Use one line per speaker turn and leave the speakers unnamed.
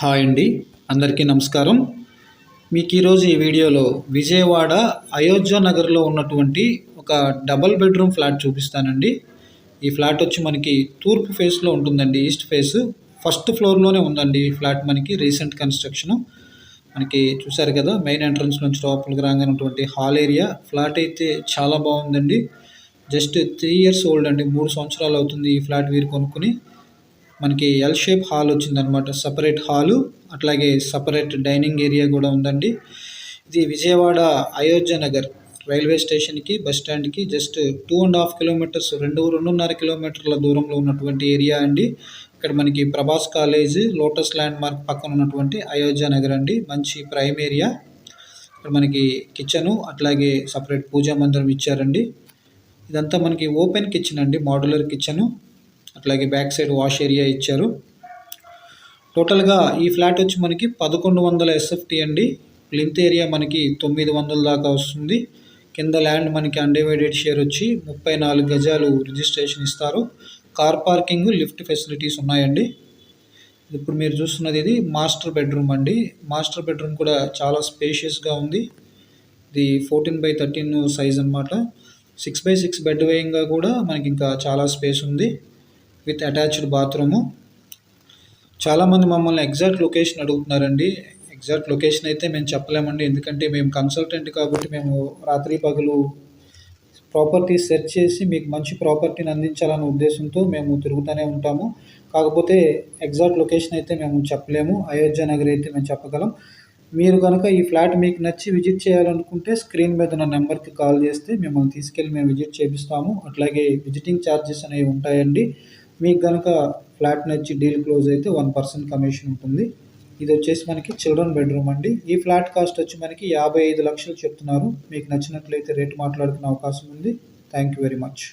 Hi అండి, అందరికీ నమస్కారం. మీకు ఈరోజు ఈ వీడియోలో విజయవాడ అయోధ్య నగర్లో ఉన్నటువంటి ఒక డబల్ బెడ్రూమ్ ఫ్లాట్ చూపిస్తానండి. ఈ ఫ్లాట్ వచ్చి మనకి తూర్పు ఫేస్లో ఉంటుందండి, ఈస్ట్ ఫేస్. ఫస్ట్ ఫ్లోర్లోనే ఉందండి ఈ ఫ్లాట్. మనకి రీసెంట్ కన్స్ట్రక్షను. మనకి చూసారు కదా, మెయిన్ ఎంట్రన్స్ నుంచి లోపలికి రాగానటువంటి హాల్ ఏరియా. ఫ్లాట్ అయితే చాలా బాగుందండి. జస్ట్ 3 years ఓల్డ్ అండి, 3 సంవత్సరాలు అవుతుంది ఈ ఫ్లాట్ వీరు కొనుక్కుని. మనకి ఎల్ షేప్ హాల్ వచ్చిందనమాట, సపరేట్ హాలు, అట్లాగే సపరేట్ డైనింగ్ ఏరియా కూడా ఉందండి. ఇది విజయవాడ అయోధ్య నగర్ రైల్వే స్టేషన్కి, బస్ స్టాండ్కి జస్ట్ 2.5 kilometers, 2.5 kilometerల దూరంలో ఉన్నటువంటి ఏరియా అండి. ఇక్కడ మనకి Prabhas college, lotus land mark పక్కన ఉన్నటువంటి అయోధ్య నగర్ అండి. మంచి ప్రైమ్ ఏరియా. ఇక్కడ మనకి కిచెను, అట్లాగే సపరేట్ పూజా మందిరం ఇచ్చారండి. ఇదంతా మనకి ఓపెన్ కిచెన్ అండి, మోడ్యులర్ కిచెను. అట్లాగే బ్యాక్ సైడ్ వాష్ ఏరియా ఇచ్చారు. టోటల్గా ఈ ఫ్లాట్ వచ్చి మనకి 1100 SFT అండి. ప్లింత్ ఏరియా మనకి 900 దాకా వస్తుంది. కింద ల్యాండ్ మనకి అన్డివైడెడ్ షేర్ వచ్చి 34 గజాలు రిజిస్ట్రేషన్ ఇస్తారు. కార్ పార్కింగ్, లిఫ్ట్ ఫెసిలిటీస్ ఉన్నాయండి. ఇప్పుడు మీరు చూస్తున్నది ఇది మాస్టర్ బెడ్రూమ్ అండి. మాస్టర్ బెడ్రూమ్ కూడా చాలా స్పేషియస్గా ఉంది. ఇది 14x13 సైజ్ అనమాట. 6x6 బెడ్ వేయంగా కూడా మనకి ఇంకా చాలా స్పేస్ ఉంది, విత్ అటాచ్డ్ బాత్రూము. చాలామంది మమ్మల్ని ఎగ్జాక్ట్ లొకేషన్ అడుగుతున్నారండి. ఎగ్జాక్ట్ లొకేషన్ అయితే మేము చెప్పలేమండి, ఎందుకంటే మేము కన్సల్టెంట్ కాబట్టి మేము రాత్రి పగలు ప్రాపర్టీ సెర్చ్ చేసి మీకు మంచి ప్రాపర్టీని అందించాలనే ఉద్దేశంతో మేము తిరుగుతూనే ఉంటాము. కాకపోతే ఎగ్జాక్ట్ లొకేషన్ అయితే మేము చెప్పలేము. అయోధ్య నగర్ అయితే మేము చెప్పగలం. మీరు కనుక ఈ ఫ్లాట్ మీకు నచ్చి విజిట్ చేయాలనుకుంటే స్క్రీన్ మీద ఉన్న నెంబర్కి కాల్ చేస్తే మిమ్మల్ని తీసుకెళ్ళి మేము విజిట్ చేపిస్తాము. అట్లాగే విజిటింగ్ ఛార్జెస్ అనేవి ఉంటాయండి. మీకు కనుక ఫ్లాట్ నచ్చి డీల్ క్లోజ్ అయితే 1% కమిషన్ ఉంటుంది. ఇది వచ్చేసి మనకి చిల్డ్రన్ బెడ్రూమ్ అండి. ఈ ఫ్లాట్ కాస్ట్ వచ్చి మనకి 55 లక్షలు చెప్తున్నారు. మీకు నచ్చినట్లయితే రేటు మాట్లాడుకునే అవకాశం ఉంది. Thank you very much.